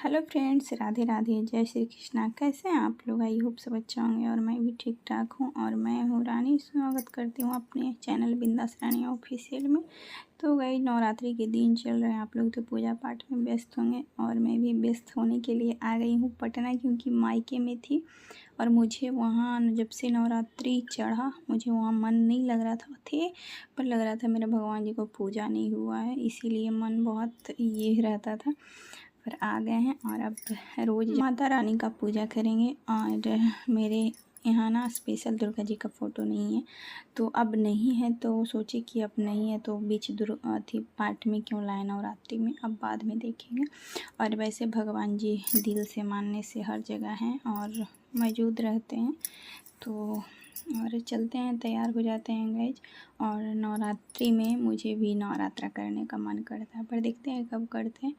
Hello friends, Radhe Radhe, जय श्री कृष्णा। कैसे हैं आप लोग? आई होप सब अच्छा होंगे और मैं भी ठीक ठाक हूँ। और मैं हूँ रानी, स्वागत करती हूँ अपने चैनल बिंदास रानी ऑफिशियल में। तो गई नवरात्रि के दिन चल रहे हैं, आप लोग तो पूजा पाठ में व्यस्त होंगे और मैं भी व्यस्त होने के लिए आ गई हूँ पटना, क्योंकि मायके में थी और मुझे वहाँ जब से नवरात्रि चढ़ा मुझे वहाँ मन नहीं लग रहा था पर लग रहा था मेरे भगवान जी को पूजा नहीं हुआ है, इसीलिए मन बहुत ये रहता था। पर आ गए हैं और अब रोज़ माता रानी का पूजा करेंगे। और मेरे यहाँ ना स्पेशल दुर्गा जी का फ़ोटो नहीं है, तो अब नहीं है तो सोचे कि अब नहीं है तो बीच थी पार्ट में क्यों लाए नवरात्रि में, अब बाद में देखेंगे। और वैसे भगवान जी दिल से मानने से हर जगह हैं और मौजूद रहते हैं। तो और चलते हैं, तैयार हो जाते हैं गाइज। और नवरात्रि में मुझे भी नवरात्रा करने का मन करता है, पर देखते हैं कब करते हैं।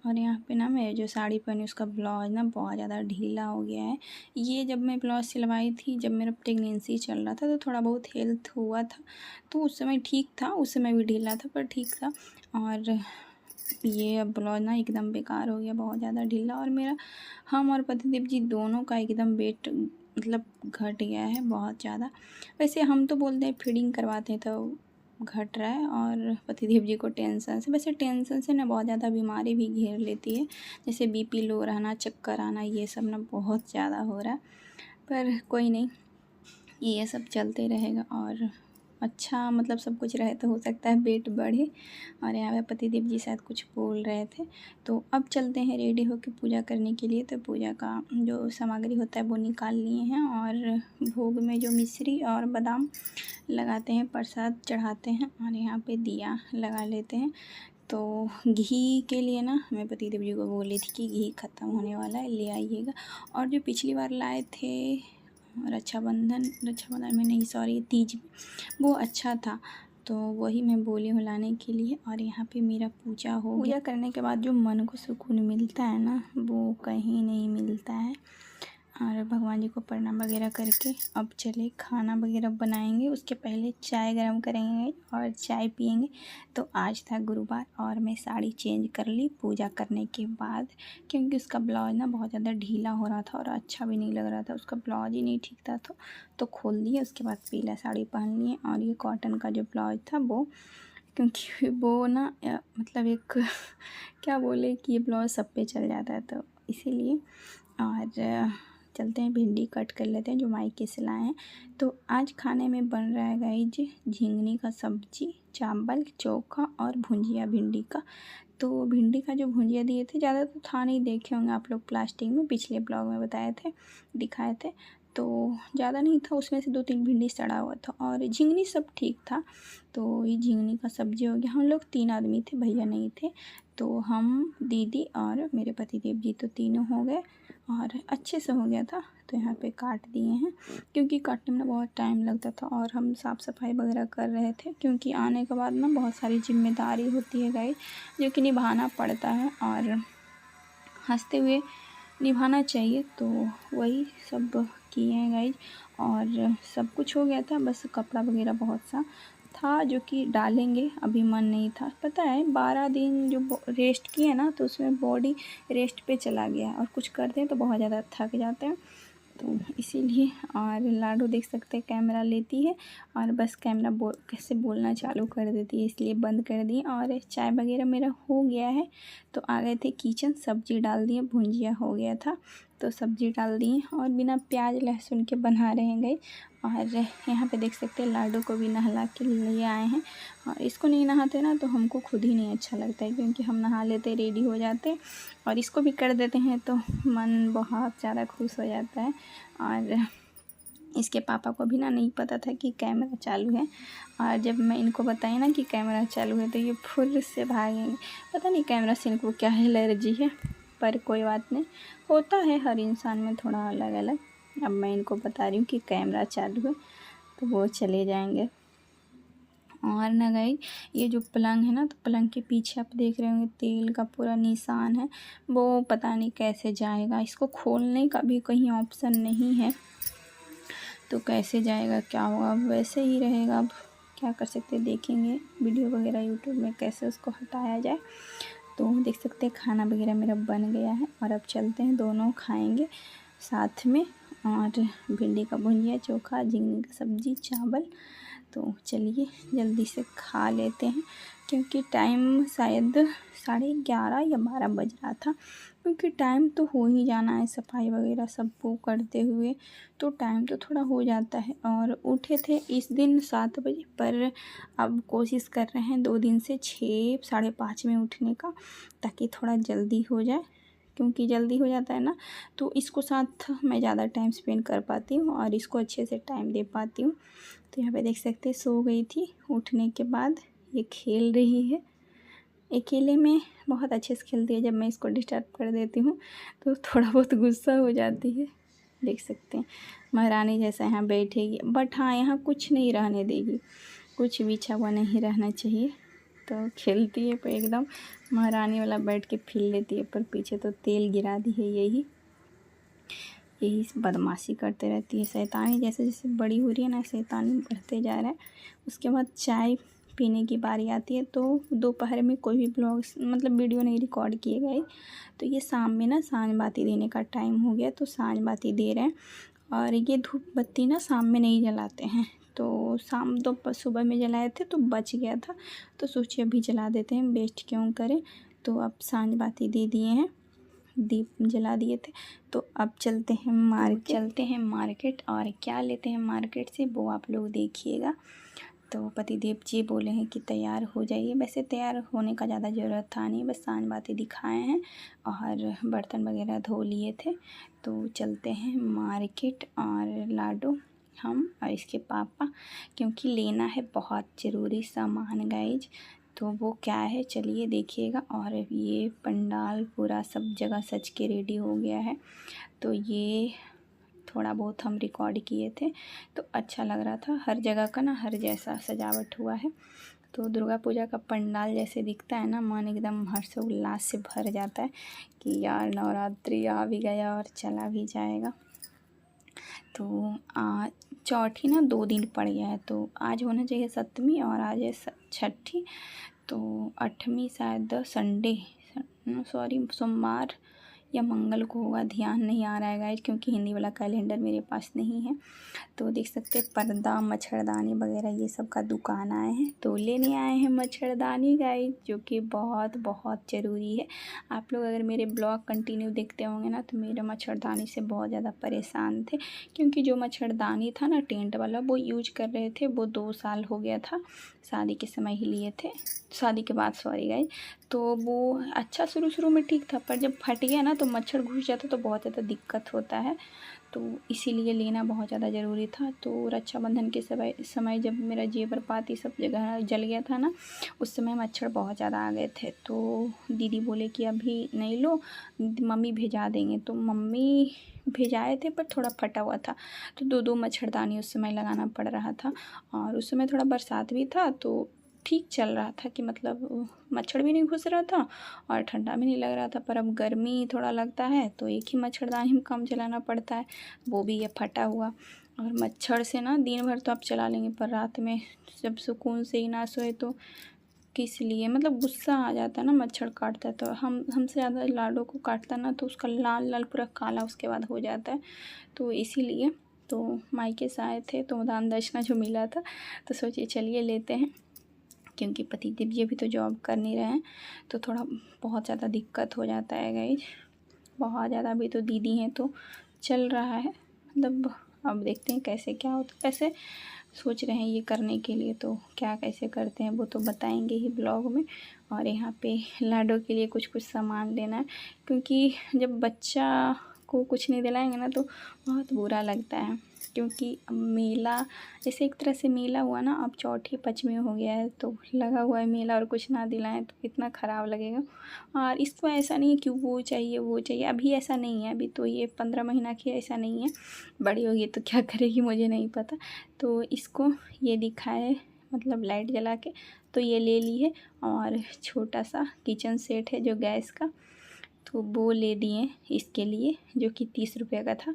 और यहाँ पे ना मैं जो साड़ी पहनी उसका ब्लाउज ना बहुत ज़्यादा ढीला हो गया है। ये जब मैं ब्लाउज सिलवाई थी, जब मेरा प्रेगनेंसी चल रहा था तो थोड़ा बहुत हेल्थ हुआ था, तो उस समय ठीक था, उस समय भी ढीला था पर ठीक था। और ये अब ब्लाउज ना एकदम बेकार हो गया, बहुत ज़्यादा ढीला। और मेरा हम और पतिदेव जी दोनों का एकदम वेट मतलब घट गया है बहुत ज़्यादा। वैसे हम तो बोलते हैं फीडिंग करवाते हैं तो घट रहा है, और पतिदेव जी को टेंशन से, वैसे टेंशन से ना बहुत ज़्यादा बीमारी भी घेर लेती है, जैसे बीपी लो रहना, चक्कर आना, ये सब ना बहुत ज़्यादा हो रहा है। पर कोई नहीं, ये सब चलते रहेगा और अच्छा मतलब सब कुछ रहे तो हो सकता है वेट बढ़े। और यहाँ पे पतिदेव जी शायद कुछ बोल रहे थे। तो अब चलते हैं रेडी होकर पूजा करने के लिए। तो पूजा का जो सामग्री होता है वो निकाल लिए हैं, और भोग में जो मिश्री और बादाम लगाते हैं, प्रसाद चढ़ाते हैं और यहाँ पे दिया लगा लेते हैं। तो घी के लिए ना मैं पतिदेव जी को बोली थी कि घी ख़त्म होने वाला है, ले आइएगा। और जो पिछली बार लाए थे रक्षाबंधन में नहीं, सॉरी तीज में, वो अच्छा था, तो वही मैं बोली हूँ लाने के लिए। और यहाँ पे मेरा पूजा हो गया। पूजा करने के बाद जो मन को सुकून मिलता है ना, वो कहीं नहीं मिलता है। और भगवान जी को प्रणाम वगैरह करके अब चले खाना वगैरह बनाएंगे। उसके पहले चाय गरम करेंगे और चाय पियेंगे। तो आज था गुरुवार और मैं साड़ी चेंज कर ली पूजा करने के बाद, क्योंकि उसका ब्लाउज ना बहुत ज़्यादा ढीला हो रहा था और अच्छा भी नहीं लग रहा था, उसका ब्लाउज ही नहीं ठीक था। तो खोल दिए, उसके बाद पीला साड़ी पहन लिए। और ये कॉटन का जो ब्लाउज था वो, क्योंकि वो ना मतलब एक क्या बोले कि ये ब्लाउज सब पे चल जाता है, तो इसीलिए। और चलते हैं भिंडी कट कर लेते हैं जो मायके से लाए हैं। तो आज खाने में बन रहा है गाइज झिंगनी का सब्जी, चावल, चोखा और भुंजिया भिंडी का। तो भिंडी का जो भुंजिया दिए थे, ज़्यादा तो था नहीं, देखे होंगे आप लोग प्लास्टिक में, पिछले ब्लॉग में बताए थे, दिखाए थे। तो ज़्यादा नहीं था, उसमें से 2-3 भिंडी सड़ा हुआ था और झिंगनी सब ठीक था। तो ये झिंगनी का सब्जी हो गया। हम लोग 3 आदमी थे, भैया नहीं थे, तो हम, दीदी और मेरे पतिदेव जी, तो तीनों हो गए और अच्छे से हो गया था। तो यहाँ पे काट दिए हैं, क्योंकि काटने में बहुत टाइम लगता था और हम साफ़ सफाई वगैरह कर रहे थे, क्योंकि आने के बाद ना बहुत सारी जिम्मेदारी होती है गाइस, जो कि निभाना पड़ता है और हंसते हुए निभाना चाहिए। तो वही सब किए हैं गाइज। और सब कुछ हो गया था, बस कपड़ा वगैरह बहुत सा था जो कि डालेंगे, अभी मन नहीं था। पता है 12 दिन जो रेस्ट किए ना, तो उसमें बॉडी रेस्ट पे चला गया, और कुछ करते हैं तो बहुत ज़्यादा थक जाते हैं, तो इसीलिए। और लाडो देख सकते हैं कैमरा लेती है और बस कैमरा कैसे बोलना चालू कर देती है, इसलिए बंद कर दी। और चाय वगैरह मेरा हो गया है, तो आ गए थे किचन, सब्जी डाल दिए, भुंजिया हो गया था तो सब्जी डाल दिए और बिना प्याज लहसुन के बना रहे गए। और यहाँ पे देख सकते हैं लाडो को भी नहला के लिए आए हैं। और इसको नहीं नहाते ना तो हमको खुद ही नहीं अच्छा लगता है, क्योंकि हम नहा लेते, रेडी हो जाते और इसको भी कर देते हैं तो मन बहुत ज़्यादा खुश हो जाता है। और इसके पापा को भी ना नहीं पता था कि कैमरा चालू है, और जब मैं इनको बताई ना कि कैमरा चालू है तो ये फुल से भागेंगे। पता नहीं कैमरा से इनको क्या एलर्जी है, पर कोई बात नहीं, होता है हर इंसान में थोड़ा अलग अलग। अब मैं इनको बता रही हूँ कि कैमरा चालू है तो वो चले जाएंगे। और ना गाइस, ये जो पलंग है ना, तो पलंग के पीछे आप देख रहे होंगे तेल का पूरा निशान है, वो पता नहीं कैसे जाएगा। इसको खोलने का भी कहीं ऑप्शन नहीं है, तो कैसे जाएगा, क्या होगा, अब वैसे ही रहेगा। अब क्या कर सकते हैं, देखेंगे वीडियो वगैरह यूट्यूब में कैसे उसको हटाया जाए। तो देख सकते हैं खाना वगैरह मेरा बन गया है और अब चलते हैं, दोनों खाएंगे साथ में। और भिंडी का भुंजिया, चोखा, झिंगनी की सब्ज़ी, चावल। तो चलिए जल्दी से खा लेते हैं, क्योंकि टाइम शायद 11:30 या 12 बज रहा था, क्योंकि टाइम तो हो ही जाना है सफाई वगैरह सबको करते हुए, तो टाइम तो थोड़ा हो जाता है। और उठे थे इस दिन 7 बजे, पर अब कोशिश कर रहे हैं 2 दिन से 6 साढ़े 5 में उठने का, ताकि थोड़ा जल्दी हो जाए, क्योंकि जल्दी हो जाता है ना तो इसको साथ मैं ज़्यादा टाइम स्पेंड कर पाती हूँ और इसको अच्छे से टाइम दे पाती हूँ। तो यहाँ पे देख सकते हैं सो गई थी, उठने के बाद ये खेल रही है। अकेले में बहुत अच्छे से खेलती है, जब मैं इसको डिस्टर्ब कर देती हूँ तो थोड़ा बहुत गुस्सा हो जाती है। देख सकते हैं महारानी जैसा यहाँ बैठेगी, बट हाँ यहाँ कुछ नहीं रहने देगी, कुछ बिछा हुआ नहीं रहना चाहिए। तो खेलती है पर एकदम महारानी वाला बैठ के फील लेती है, पर पीछे तो तेल गिरा दी है। यही बदमाशी करते रहती है, शैतानी जैसे जैसे बड़ी हो रही है ना, शैतानी बढ़ते जा रहा है। उसके बाद चाय पीने की बारी आती है, तो दोपहर में कोई भी ब्लॉग मतलब वीडियो नहीं रिकॉर्ड किए गए, तो ये शाम में ना सांझ बाती देने का टाइम हो गया, तो सांझ बाती दे रहे हैं। और ये धूप बत्ती ना शाम में नहीं जलाते हैं, तो शाम तो सुबह में जलाए थे तो बच गया था, तो सोचिए अभी जला देते हैं, वेस्ट क्यों करें। तो अब सांझ बाती दे दिए हैं, दीप जला दिए थे। तो अब चलते हैं मार्केट और क्या लेते हैं मार्केट से वो आप लोग देखिएगा। तो पतिदेव जी बोले हैं कि तैयार हो जाइए, वैसे तैयार होने का ज़्यादा ज़रूरत था नहीं, बस सांझ बाती दिखाए हैं और बर्तन वगैरह धो लिए थे। तो चलते हैं मार्केट, और लाडो हम और इसके पापा, क्योंकि लेना है बहुत ज़रूरी सामान गाइज। तो वो क्या है चलिए देखिएगा। और ये पंडाल पूरा सब जगह सज के रेडी हो गया है, तो ये थोड़ा बहुत हम रिकॉर्ड किए थे, तो अच्छा लग रहा था। हर जगह का ना हर जैसा सजावट हुआ है, तो दुर्गा पूजा का पंडाल जैसे दिखता है ना, मन एकदम हर्षोल्लास से भर जाता है कि यार नवरात्रि आ भी गया और चला भी जाएगा। तो चौथी ना 2 दिन पड़ गया है, तो आज होना चाहिए 7वीं और आज है 6ठी, तो 8वीं शायद संडे, सॉरी सोमवार या मंगल को होगा, ध्यान नहीं आ रहा है गाइज, क्योंकि हिंदी वाला कैलेंडर मेरे पास नहीं है। तो देख सकते हैं पर्दा, मच्छरदानी वगैरह ये सब का दुकान आए हैं, तो लेने आए हैं मच्छरदानी गाइज, जो कि बहुत बहुत ज़रूरी है। आप लोग अगर मेरे ब्लॉग कंटिन्यू देखते होंगे ना, तो मेरे मच्छरदानी से बहुत ज़्यादा परेशान थे, क्योंकि जो मच्छरदानी था ना टेंट वाला, वो यूज कर रहे थे, वो 2 साल हो गया था, शादी के समय ही लिए थे, शादी के बाद सॉरी गाइज। तो वो अच्छा शुरू में ठीक था, पर जब फट गया ना तो मच्छर घुस जाता तो बहुत ज़्यादा दिक्कत होता है, तो इसीलिए लेना बहुत ज़्यादा ज़रूरी था। तो रक्षाबंधन के समय जब मेरा जेवर पाती सब जगह जल गया था ना, उस समय मच्छर बहुत ज़्यादा आ गए थे, तो दीदी बोले कि अभी नहीं लो, मम्मी भेजा देंगे, तो मम्मी भेजाए थे, पर थोड़ा फटा हुआ था, तो 2 मच्छरदानी उस समय लगाना पड़ रहा था। और उस समय थोड़ा बरसात भी था, तो ठीक चल रहा था कि मतलब मच्छर भी नहीं घुस रहा था और ठंडा भी नहीं लग रहा था। पर अब गर्मी थोड़ा लगता है, तो एक ही मच्छरदानी में कम चलाना पड़ता है, वो भी ये फटा हुआ। और मच्छर से ना दिन भर तो आप चला लेंगे, पर रात में जब सुकून से ही ना सोए तो किस लिए, मतलब गुस्सा आ जाता है ना, मच्छर काटता है तो हमसे ज़्यादा लाडो को काटता ना, तो उसका लाल लाल पूरा काला उसके बाद हो जाता है। तो इसीलिए तो मायके से आए थे, तो दान दक्षिणा जो मिला था, तो सोचिए चलिए लेते हैं, क्योंकि पतिदेव जी अभी तो जॉब कर नहीं रहे हैं, तो थोड़ा बहुत ज़्यादा दिक्कत हो जाता है गाइज, बहुत ज़्यादा। अभी तो दीदी हैं तो चल रहा है, मतलब अब देखते हैं कैसे क्या होता है। वैसे सोच रहे हैं ये करने के लिए, तो क्या कैसे करते हैं वो तो बताएंगे ही ब्लॉग में। और यहाँ पे लाडो के लिए कुछ सामान लेना है, क्योंकि जब बच्चा को कुछ नहीं दिलाएंगे ना तो बहुत बुरा लगता है, क्योंकि मेला जैसे एक तरह से मेला हुआ ना, अब चौथी 5वीं हो गया है, तो लगा हुआ है मेला और कुछ ना दिलाएं तो कितना ख़राब लगेगा। और इसको ऐसा नहीं है कि वो चाहिए, अभी ऐसा नहीं है, अभी तो ये 15 महीना की, ऐसा नहीं है, बड़ी होगी तो क्या करेगी मुझे नहीं पता। तो इसको ये दिखाए मतलब लाइट जला के, तो ये ले ली है। और छोटा सा किचन सेट है जो गैस का, तो वो ले दिए इसके लिए, जो कि 30 रुपये का था।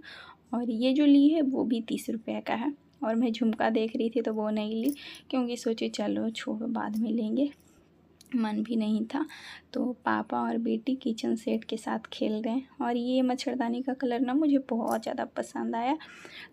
और ये जो ली है वो भी 30 रुपये का है। और मैं झुमका देख रही थी तो वो नहीं ली, क्योंकि सोचे चलो छोड़ो बाद में लेंगे। मन भी नहीं था। तो पापा और बेटी किचन सेट के साथ खेल रहे हैं। और ये मच्छरदानी का कलर ना मुझे बहुत ज़्यादा पसंद आया।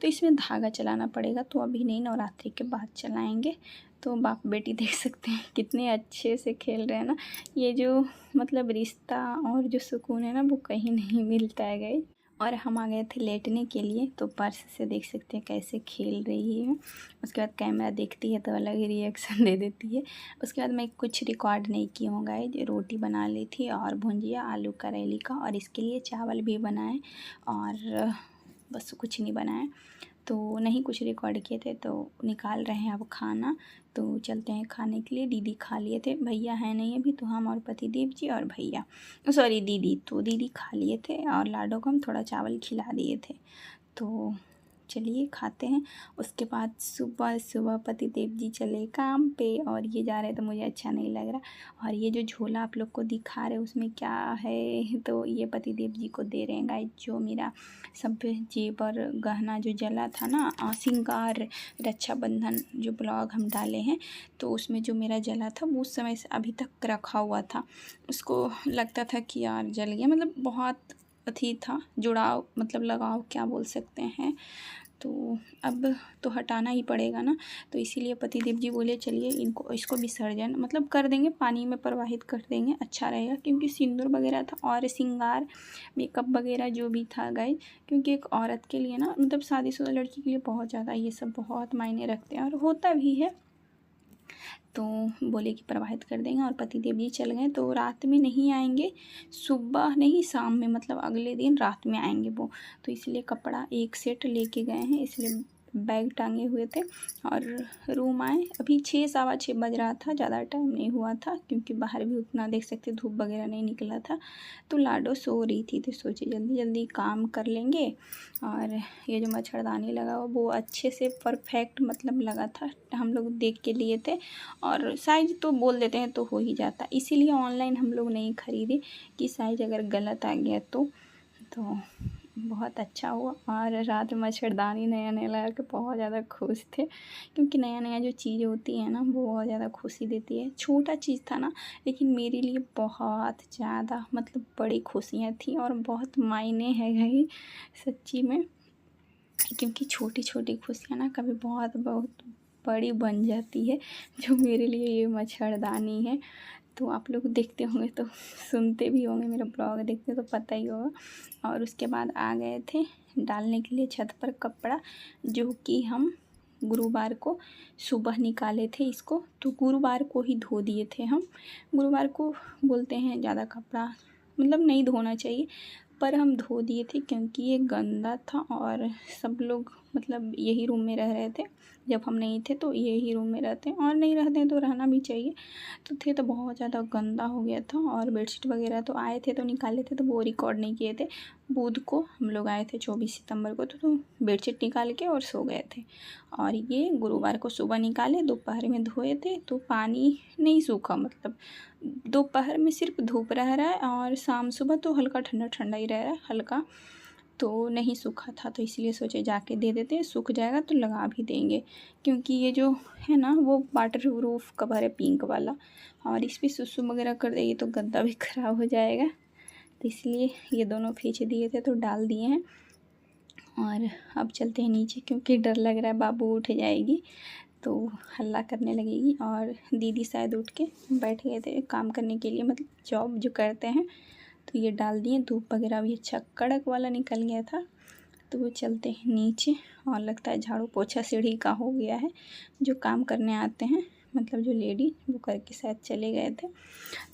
तो इसमें धागा चलाना पड़ेगा, तो अभी नहीं, नवरात्रि के बाद चलाएंगे। तो बाप बेटी देख सकते हैं कितने अच्छे से खेल रहे हैं ना। ये जो मतलब रिश्ता और जो सुकून है ना, वो कहीं नहीं मिलता है गाइस। और हम आ गए थे लेटने के लिए, तो पर्स से देख सकते हैं कैसे खेल रही है। उसके बाद कैमरा देखती है तो अलग ही रिएक्शन दे देती है। उसके बाद मैं कुछ रिकॉर्ड नहीं की हूँ गाइस। रोटी बना ली थी और भुंजिया आलू करेली का, और इसके लिए चावल भी बनाए, और बस कुछ नहीं बनाया। तो नहीं कुछ रिकॉर्ड किए थे। तो निकाल रहे हैं अब खाना, तो चलते हैं खाने के लिए। दीदी खा लिए थे, भैया है नहीं अभी, तो हम और पतिदेव जी और भैया, सॉरी दीदी, तो दीदी खा लिए थे और लाडो को हम थोड़ा चावल खिला दिए थे। तो चलिए खाते हैं। उसके बाद सुबह सुबह पतिदेव जी चले काम पे, और ये जा रहे तो मुझे अच्छा नहीं लग रहा। और ये जो झोला आप लोग को दिखा रहे उसमें क्या है, तो ये पतिदेव जी को दे रहे हैं गाइस। जो मेरा सब जेवर गहना जो जला था ना, श्रृंगार रक्षाबंधन जो ब्लॉग हम डाले हैं, तो उसमें जो मेरा जला था वो उस समय से अभी तक रखा हुआ था। उसको लगता था कि यार जल गया, मतलब बहुत अथी था, जुड़ाव मतलब लगाव क्या बोल सकते हैं। तो अब तो हटाना ही पड़ेगा ना। तो इसीलिए पतिदेव जी बोले चलिए इसको विसर्जन मतलब कर देंगे, पानी में प्रवाहित कर देंगे, अच्छा रहेगा। क्योंकि सिंदूर वगैरह था और श्रृंगार मेकअप वगैरह जो भी था गाइस, क्योंकि एक औरत के लिए ना, मतलब शादीशुदा लड़की के लिए बहुत ज़्यादा ये सब बहुत मायने रखते हैं, और होता भी है। तो बोले कि प्रवाहित कर देंगे, और पतिदेव जी चल गए। तो रात में नहीं आएंगे, सुबह नहीं शाम में, मतलब अगले दिन रात में आएंगे वो। तो इसलिए कपड़ा एक सेट लेके गए हैं, इसलिए बैग टांगे हुए थे। और रूम आए, अभी 6 सवा 6 बज रहा था, ज़्यादा टाइम नहीं हुआ था, क्योंकि बाहर भी उतना देख सकते धूप वगैरह नहीं निकला था। तो लाडो सो रही थी, तो सोचे जल्दी जल्दी काम कर लेंगे। और ये जो मच्छरदानी लगा हुआ वो अच्छे से परफेक्ट मतलब लगा था, हम लोग देख के लिए थे। और साइज़ तो बोल देते हैं तो हो ही जाता, इसीलिए ऑनलाइन हम लोग नहीं ख़रीदे कि साइज़ अगर गलत आ गया तो बहुत अच्छा हुआ। और रात में मच्छरदानी नया नया लगा के बहुत ज़्यादा खुश थे, क्योंकि नया नया जो चीज़ होती है ना वो बहुत ज़्यादा खुशी देती है। छोटा चीज़ था ना, लेकिन मेरे लिए बहुत ज़्यादा मतलब बड़ी खुशियाँ थी, और बहुत मायने है गई सच्ची में। क्योंकि छोटी छोटी खुशियाँ ना कभी बहुत बहुत बड़ी बन जाती है। जो मेरे लिए ये मच्छरदानी है। तो आप लोग देखते होंगे तो सुनते भी होंगे, मेरा ब्लॉग देखते तो पता ही होगा। और उसके बाद आ गए थे डालने के लिए छत पर कपड़ा, जो कि हम गुरुवार को सुबह निकाले थे इसको। तो गुरुवार को ही धो दिए थे हम। गुरुवार को बोलते हैं ज़्यादा कपड़ा मतलब नहीं धोना चाहिए, पर हम धो दिए थे क्योंकि ये गंदा था, और सब लोग मतलब यही रूम में रह रहे थे। जब हम नहीं थे तो यही रूम में रहते हैं, और नहीं रहते हैं तो रहना भी चाहिए। तो थे तो बहुत ज़्यादा गंदा हो गया था। और बेडशीट वगैरह तो आए थे तो निकाले थे, तो वो रिकॉर्ड नहीं किए थे। बुध को हम लोग आए थे 24 सितंबर को, तो बेडशीट निकाल के और सो गए थे। और ये गुरुवार को सुबह निकाले, दोपहर में धोए थे, तो पानी नहीं सूखा, मतलब दोपहर में सिर्फ धूप रह रहा है, और शाम सुबह तो हल्का ठंडा ठंडा ही रह रहा है, हल्का तो नहीं सूखा था। तो इसलिए सोचे जाके दे देते हैं, सूख जाएगा तो लगा भी देंगे। क्योंकि ये जो है ना वो वाटर प्रूफ कवर है पिंक वाला, और इस पर सुसु वगैरह कर देगी तो गद्दा भी ख़राब हो जाएगा। तो इसलिए ये दोनों खींच दिए थे, तो डाल दिए हैं। और अब चलते हैं नीचे, क्योंकि डर लग रहा है बाबू उठ जाएगी तो हल्ला करने लगेगी। और दीदी शायद उठ के बैठ गए थे काम करने के लिए, मतलब जॉब जो करते हैं। तो ये डाल दिए, धूप वगैरह भी अच्छा कड़क वाला निकल गया था। तो वो चलते हैं नीचे, और लगता है झाड़ू पोछा सीढ़ी का हो गया है। जो काम करने आते हैं मतलब जो लेडी, वो करके शायद चले गए थे।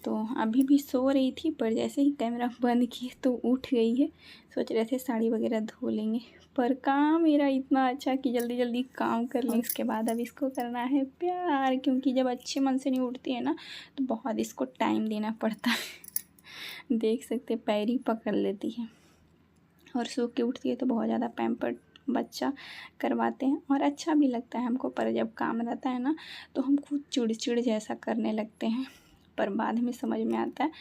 तो अभी भी सो रही थी, पर जैसे ही कैमरा बंद किए तो उठ गई है। सोच रहे थे साड़ी वगैरह धो लेंगे, पर काम मेरा इतना अच्छा कि जल्दी जल्दी काम कर लें। इसके बाद अब इसको करना है प्यार, क्योंकि जब अच्छे मन से नहीं उठती है ना तो बहुत इसको टाइम देना पड़ता है। देख सकते पैर ही पकड़ लेती है, और सो के उठती है तो बहुत ज़्यादा पैम्पर्ड बच्चा करवाते हैं, और अच्छा भी लगता है हमको। पर जब काम रहता है ना तो हम खुद चिड़चिड़ जैसा करने लगते हैं, पर बाद में समझ में आता है।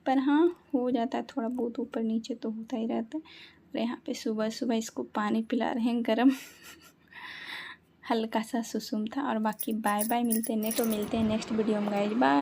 पर हाँ, हो जाता है थोड़ा बहुत ऊपर नीचे तो होता ही रहता है। और यहाँ पे सुबह सुबह इसको पानी पिला रहे हैं गरम। हल्का सा सुसुम था। और बाकी बाय बाय, मिलते हैं नेक्स्ट वीडियो में गाइस, बाय।